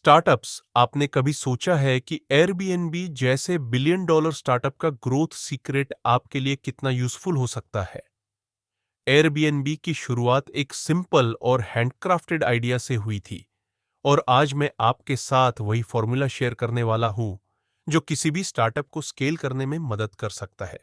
Startups, आपने कभी सोचा है कि एयरबीएनबी जैसे बिलियन डॉलर स्टार्टअप का ग्रोथ सीक्रेट आपके लिए कितना यूजफुल हो सकता है? एयरबीएनबी की शुरुआत एक सिंपल और हैंडक्राफ्टेड आइडिया से हुई थी और आज मैं आपके साथ वही फॉर्मूला शेयर करने वाला हूं जो किसी भी स्टार्टअप को स्केल करने में मदद कर सकता है।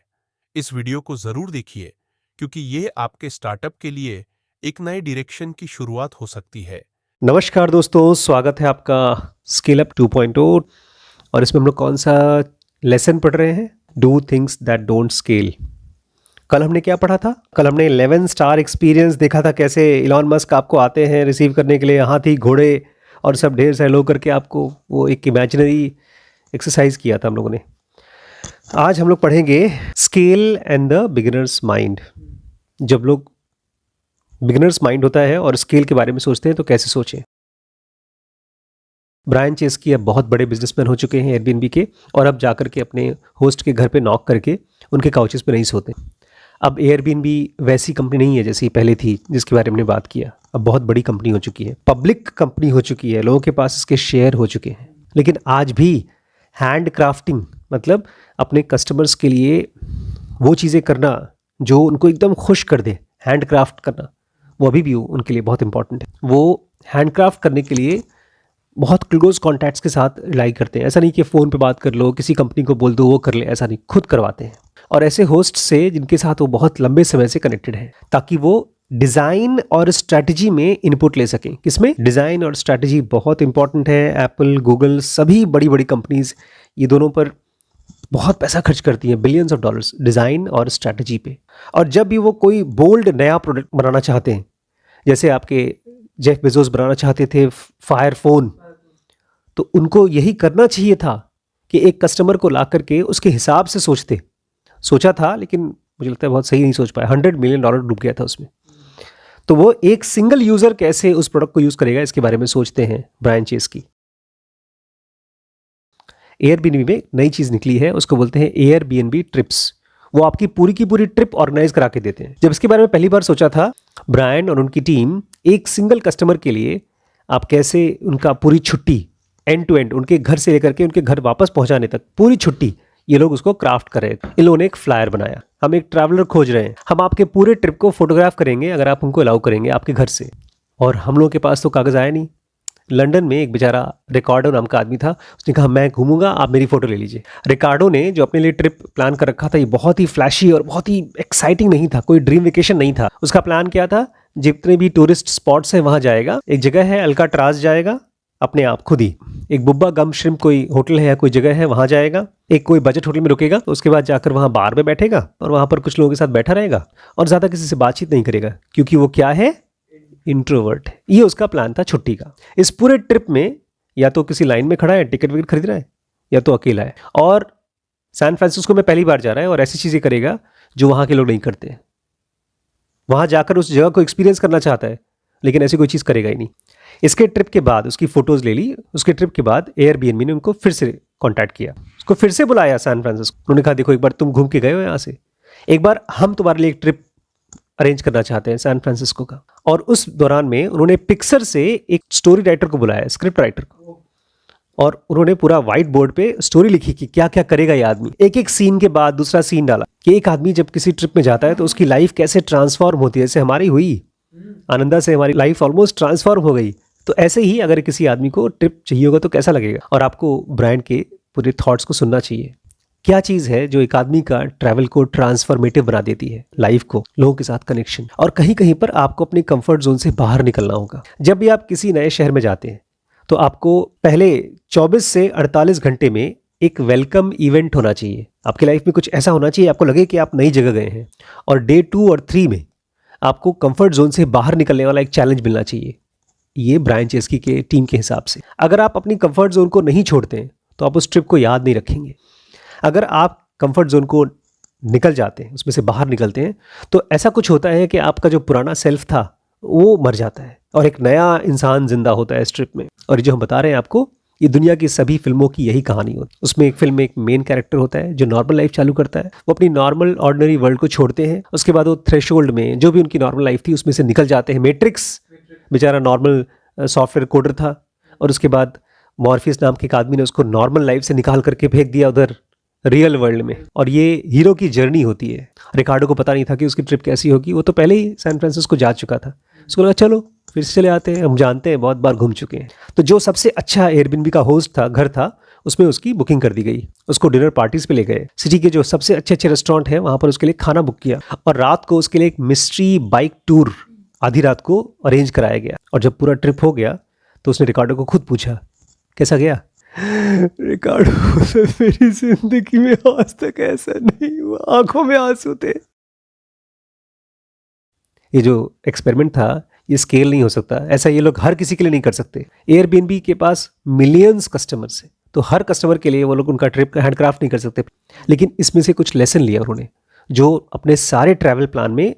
इस वीडियो को जरूर देखिए क्योंकि ये आपके स्टार्टअप के लिए एक नए डायरेक्शन की शुरुआत हो सकती है। नमस्कार दोस्तों, स्वागत है आपका स्केल अप 2.0 और इसमें हम लोग कौन सा लेसन पढ़ रहे हैं? Do things that don't scale. कल हमने क्या पढ़ा था? कल हमने 11 स्टार एक्सपीरियंस देखा था, कैसे इलॉन मस्क आपको आते हैं रिसीव करने के लिए, हाथी घोड़े और सब ढेर सारे लोग करके आपको वो एक इमेजिनरी एक्सरसाइज किया था हम लोगों ने। आज हम लोग पढ़ेंगे scale and the beginners mind. जब लोग बिगिनर्स माइंड होता है और स्केल के बारे में सोचते हैं तो कैसे सोचें। ब्रायन चेस्की अब बहुत बड़े बिजनेसमैन हो चुके हैं एयरबीएनबी के, और अब जाकर के अपने होस्ट के घर पे नॉक करके उनके काउचेस पे नहीं सोते। अब एयरबीएनबी वैसी कंपनी नहीं है जैसी पहले थी जिसके बारे में हमने बात किया। अब बहुत बड़ी कंपनी हो चुकी है, पब्लिक कंपनी हो चुकी है, लोगों के पास इसके शेयर हो चुके हैं। लेकिन आज भी हैंड क्राफ्टिंग, मतलब अपने कस्टमर्स के लिए वो चीज़ें करना जो उनको एकदम खुश कर दे, हैंड क्राफ्ट करना, वो अभी भी उनके लिए बहुत इंपॉर्टेंट है। वो हैंडक्राफ्ट करने के लिए बहुत क्लोज कॉन्टैक्ट्स के साथ रिलाई करते हैं। ऐसा नहीं कि फ़ोन पे बात कर लो, किसी कंपनी को बोल दो वो कर ले, ऐसा नहीं, खुद करवाते हैं। और ऐसे होस्ट से जिनके साथ वो बहुत लंबे समय से कनेक्टेड हैं, ताकि वो डिज़ाइन और स्ट्रैटेजी में इनपुट ले सकें। किसमें? डिज़ाइन और स्ट्रैटेजी बहुत इंपॉर्टेंट है। एप्पल, गूगल, सभी बड़ी बड़ी कंपनीज ये दोनों पर बहुत पैसा खर्च करती हैं, बिलियंस ऑफ डॉलर्स डिज़ाइन और स्ट्रैटेजी पे। और जब भी वो कोई बोल्ड नया प्रोडक्ट बनाना चाहते हैं, जैसे आपके जेफ बेजोस बनाना चाहते थे फायर फोन, तो उनको यही करना चाहिए था कि एक कस्टमर को ला करके उसके हिसाब से सोचते। सोचा था, लेकिन मुझे लगता है बहुत सही नहीं सोच पाया। $100 मिलियन डूब गया था उसमें। तो वो एक सिंगल यूज़र कैसे उस प्रोडक्ट को यूज़ करेगा, इसके बारे में सोचते हैं ब्रायन चेस्की। एयरबीएनबी में नई चीज़ निकली है, उसको बोलते हैं एयरबीएनबी ट्रिप्स। वो आपकी पूरी की पूरी ट्रिप ऑर्गेनाइज करा के देते हैं। जब इसके बारे में पहली बार सोचा था ब्रायन और उनकी टीम, एक सिंगल कस्टमर के लिए आप कैसे उनका पूरी छुट्टी एंड टू एंड, उनके घर से लेकर के उनके घर वापस पहुंचाने तक पूरी छुट्टी, ये लोग उसको क्राफ्ट कर रहे थे। इन लोगों ने एक फ्लायर बनाया, हम एक ट्रैवलर खोज रहे हैं, हम आपके पूरे ट्रिप को फोटोग्राफ करेंगे अगर आप हमको अलाउ करेंगे आपके घर से। और हम लोगों के पास तो कागज़ आया नहीं। लंदन में एक बेचारा रिकार्डो नाम का आदमी था, उसने कहा मैं घूमूंगा, आप मेरी फ़ोटो ले लीजिए। रिकार्डो ने जो अपने लिए ट्रिप प्लान कर रखा था, ये बहुत ही फ्लैशी और बहुत ही एक्साइटिंग नहीं था, कोई ड्रीम वेकेशन नहीं था। उसका प्लान क्या था? जितने भी टूरिस्ट स्पॉट्स हैं वहाँ जाएगा। एक जगह है अल्काट्राज जाएगा अपने आप खुद ही, एक बुब्बा गम श्रिम्प कोई होटल है या कोई जगह है वहाँ जाएगा, एक कोई बजट होटल में रुकेगा, तो उसके बाद जाकर वहाँ बार में बैठेगा और वहाँ पर कुछ लोगों के साथ बैठा रहेगा और ज़्यादा किसी से बातचीत नहीं करेगा, क्योंकि वो क्या है? इंट्रोवर्ट। ये उसका प्लान था छुट्टी का। इस पूरे ट्रिप में या तो किसी लाइन में खड़ा है, टिकट विकट खरीद रहा है, या तो अकेला है। और सैन फ्रांसिस्को में पहली बार जा रहा है और ऐसी चीज़ें करेगा जो वहाँ के लोग नहीं करते। वहाँ जाकर उस जगह को एक्सपीरियंस करना चाहता है, लेकिन ऐसी कोई चीज़ करेगा ही नहीं। इसके ट्रिप के बाद उसकी फ़ोटोज़ ले ली। उसके ट्रिप के बाद एयरबीएनबी ने उनको फिर से कॉन्टैक्ट किया, उसको फिर से बुलाया सैन फ्रांसिस्को। उन्होंने कहा देखो, एक बार तुम घूम के गए हो यहाँ से, एक बार हम तुम्हारे लिए एक ट्रिप अरेंज करना चाहते हैं सैन फ्रांसिस्को का। और उस दौरान में उन्होंने पिक्सर से एक स्टोरी राइटर को बुलाया, स्क्रिप्ट राइटर को, और उन्होंने पूरा व्हाइट बोर्ड पे स्टोरी लिखी कि क्या क्या करेगा ये आदमी। एक एक सीन के बाद दूसरा सीन डाला कि एक आदमी जब किसी ट्रिप में जाता है तो उसकी लाइफ कैसे ट्रांसफॉर्म होती है। जैसे हमारी हुई, आनंदा से हमारी लाइफ ऑलमोस्ट ट्रांसफॉर्म हो गई, तो ऐसे ही अगर किसी आदमी को ट्रिप चाहिए होगा तो कैसा लगेगा। और आपको ब्रांड के पूरे थॉट्स को सुनना चाहिए। क्या चीज़ है जो एक आदमी का ट्रैवल को ट्रांसफॉर्मेटिव बना देती है, लाइफ को, लोगों के साथ कनेक्शन। और कहीं कहीं पर आपको अपने कंफर्ट जोन से बाहर निकलना होगा। जब भी आप किसी नए शहर में जाते हैं तो आपको पहले 24 से 48 घंटे में एक वेलकम इवेंट होना चाहिए। आपकी लाइफ में कुछ ऐसा होना चाहिए आपको लगे कि आप नई जगह गए हैं। और डे 2 और 3 में आपको कंफर्ट जोन से बाहर निकलने वाला एक चैलेंज मिलना चाहिए। ये ब्रायन चेस्की के टीम के हिसाब से। अगर आप अपनी कंफर्ट जोन को नहीं छोड़ते हैं तो आप उस ट्रिप को याद नहीं रखेंगे। अगर आप कंफर्ट जोन को निकल जाते हैं, उसमें से बाहर निकलते हैं, तो ऐसा कुछ होता है कि आपका जो पुराना सेल्फ था वो मर जाता है और एक नया इंसान जिंदा होता है इस ट्रिप में। और जो हम बता रहे हैं आपको, ये दुनिया की सभी फिल्मों की यही कहानी होती है। उसमें एक फिल्म में एक मेन कैरेक्टर होता है जो नॉर्मल लाइफ चालू करता है। वो अपनी नॉर्मल ऑर्डिनरी वर्ल्ड को छोड़ते हैं, उसके बाद वो थ्रेशोल्ड में जो भी उनकी नॉर्मल लाइफ थी उसमें से निकल जाते हैं। मैट्रिक्स बेचारा नॉर्मल सॉफ्टवेयर कोडर था, और उसके बाद मॉर्फियस नाम के एक आदमी ने उसको नॉर्मल लाइफ से निकाल करके फेंक दिया उधर रियल वर्ल्ड में। और ये हीरो की जर्नी होती है। रिकार्डो को पता नहीं था कि उसकी ट्रिप कैसी होगी, वो तो पहले ही सैन फ्रांसिस्को जा चुका था। उसको लगा चलो फिर से चले आते हैं, हम जानते हैं, बहुत बार घूम चुके हैं। तो जो सबसे अच्छा एयरबीएनबी का होस्ट था, घर था, उसमें उसकी बुकिंग कर दी गई। उसको डिनर पार्टीज पे ले गए, सिटी के जो सबसे अच्छे अच्छे रेस्टोरेंट हैं वहाँ पर उसके लिए खाना बुक किया, और रात को उसके लिए एक मिस्ट्री बाइक टूर आधी रात को अरेंज कराया गया। और जब पूरा ट्रिप हो गया तो उसने रिकार्डो को खुद पूछा कैसा गया। रिकार्डो से मेरी जिंदगी में आज तक ऐसा नहीं हुआ, आंखों में आंसू थे। ये जो एक्सपेरिमेंट था ये स्केल नहीं हो सकता, ऐसा ये लोग हर किसी के लिए नहीं कर सकते। एयरबीएनबी के पास मिलियंस कस्टमर्स हैं, तो हर कस्टमर के लिए वो लोग उनका ट्रिप का हैंडक्राफ्ट नहीं कर सकते। लेकिन इसमें से कुछ लेसन लिया उन्होंने, जो अपने सारे ट्रैवल प्लान में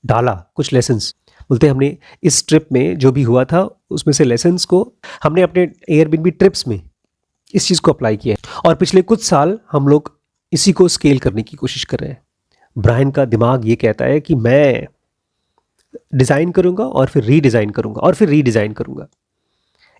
डाला। कुछ लेसन्स बोलते हैं हमने इस ट्रिप में जो भी हुआ था उसमें से लेसन्स को हमने अपने एयरबीएनबी ट्रिप्स में इस चीज़ को अप्लाई किया है। और पिछले कुछ साल हम लोग इसी को स्केल करने की कोशिश कर रहे हैं। ब्रायन का दिमाग ये कहता है कि मैं डिज़ाइन करूंगा और फिर रीडिज़ाइन करूंगा और फिर रीडिज़ाइन करूंगा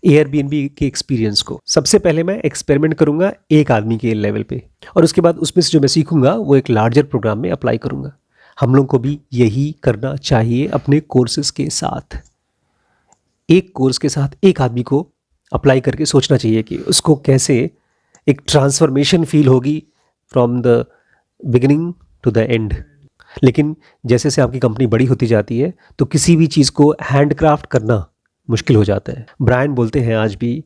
एयरबीएनबी के एक्सपीरियंस को। सबसे पहले मैं एक्सपेरिमेंट करूंगा एक आदमी के लेवल पे, और उसके बाद उसमें से जो मैं सीखूंगा वो एक लार्जर प्रोग्राम में अप्लाई करूंगा। हम लोग को भी यही करना चाहिए अपने कोर्सेज के साथ। एक कोर्स के साथ एक आदमी को अप्लाई करके सोचना चाहिए कि उसको कैसे एक ट्रांसफॉर्मेशन फील होगी from the beginning to the end. लेकिन जैसे जैसे आपकी कंपनी बड़ी होती जाती है तो किसी भी चीज़ को हैंडक्राफ्ट करना मुश्किल हो जाता है। ब्रायन बोलते हैं आज भी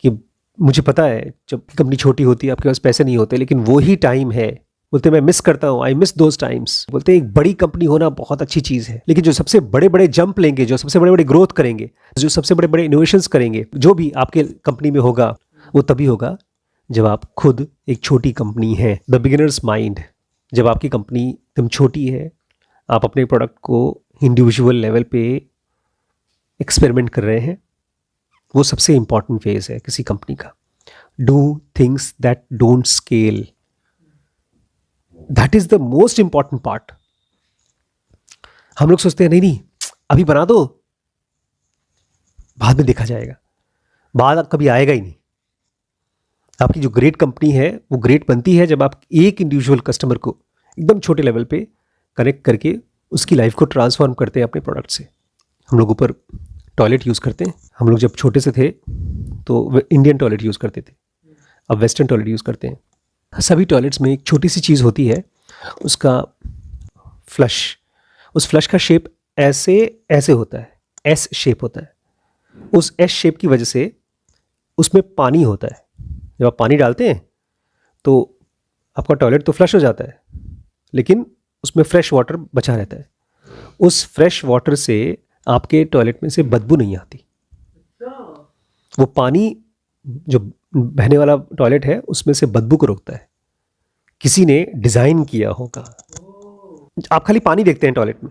कि मुझे पता है जब कंपनी छोटी होती है आपके पास पैसे नहीं होते, लेकिन वो ही टाइम है, बोलते मैं मिस करता हूँ, आई मिस दोज टाइम्स। बोलते एक बड़ी कंपनी होना बहुत अच्छी चीज़ है, लेकिन जो सबसे बड़े बड़े जंप लेंगे, जो सबसे बड़े बड़े ग्रोथ करेंगे, जो सबसे बड़े बड़े इनोवेशंस करेंगे, जो भी आपके कंपनी में होगा वो तभी होगा जब आप खुद एक छोटी कंपनी है। द बिगिनर्स माइंड, जब आपकी कंपनी एकदम छोटी है, आप अपने प्रोडक्ट को इंडिविजुअल लेवल पे एक्सपेरिमेंट कर रहे हैं, वो सबसे इंपॉर्टेंट फेज है किसी कंपनी का। Do things that don't scale, that is the most important part. हम लोग सोचते हैं नहीं नहीं अभी बना दो, बाद में देखा जाएगा, बाद कभी आएगा ही नहीं। आपकी जो ग्रेट कंपनी है वो ग्रेट बनती है जब आप एक इंडिविजुअल कस्टमर को एकदम छोटे लेवल पे कनेक्ट करके उसकी लाइफ को ट्रांसफॉर्म करते हैं अपने प्रोडक्ट से। हम लोग ऊपर टॉयलेट यूज़ करते हैं, हम लोग जब छोटे से थे तो इंडियन टॉयलेट यूज़ करते थे, अब वेस्टर्न टॉयलेट यूज़ करते हैं। सभी टॉयलेट्स में एक छोटी सी चीज़ होती है, उसका फ्लश, उस फ्लश का शेप ऐसे होता है, एस शेप होता है। उस एस शेप की वजह से उसमें पानी होता है। जब आप पानी डालते हैं तो आपका टॉयलेट तो फ्लश हो जाता है, लेकिन उसमें फ्रेश वाटर बचा रहता है। उस फ्रेश वाटर से आपके टॉयलेट में से बदबू नहीं आती। वो पानी जो बहने वाला टॉयलेट है उसमें से बदबू को रोकता है। किसी ने डिज़ाइन किया होगा। आप खाली पानी देखते हैं टॉयलेट में,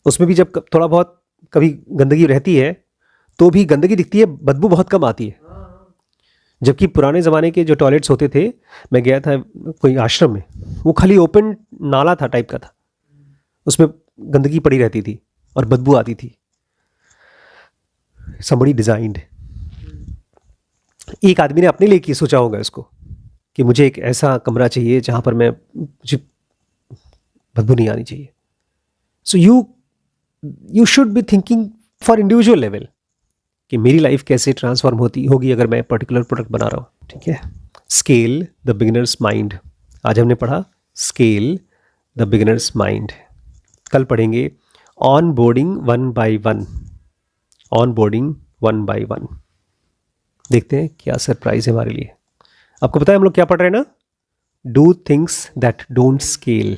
उसमें भी जब थोड़ा बहुत कभी गंदगी रहती है तो भी गंदगी दिखती है, बदबू बहुत कम आती है। जबकि पुराने ज़माने के जो टॉयलेट्स होते थे, मैं गया था कोई आश्रम में, वो खाली ओपन नाला था टाइप का था, उसमें गंदगी पड़ी रहती थी और बदबू आती थी। समबडी डिज़ाइंड, एक आदमी ने अपने लिए की सोचा होगा इसको कि मुझे एक ऐसा कमरा चाहिए जहाँ पर मुझे बदबू नहीं आनी चाहिए। So you should be thinking for individual level कि मेरी लाइफ कैसे ट्रांसफॉर्म होगी अगर मैं पर्टिकुलर प्रोडक्ट बना रहा हूँ। ठीक है, स्केल द बिगिनर्स माइंड। आज हमने पढ़ा स्केल द बिगिनर्स माइंड। कल पढ़ेंगे on boarding 1 by 1। On boarding 1 by 1 देखते हैं क्या सरप्राइज है हमारे लिए। आपको पता है हम लोग क्या पढ़ रहे हैं ना? Do things that don't scale.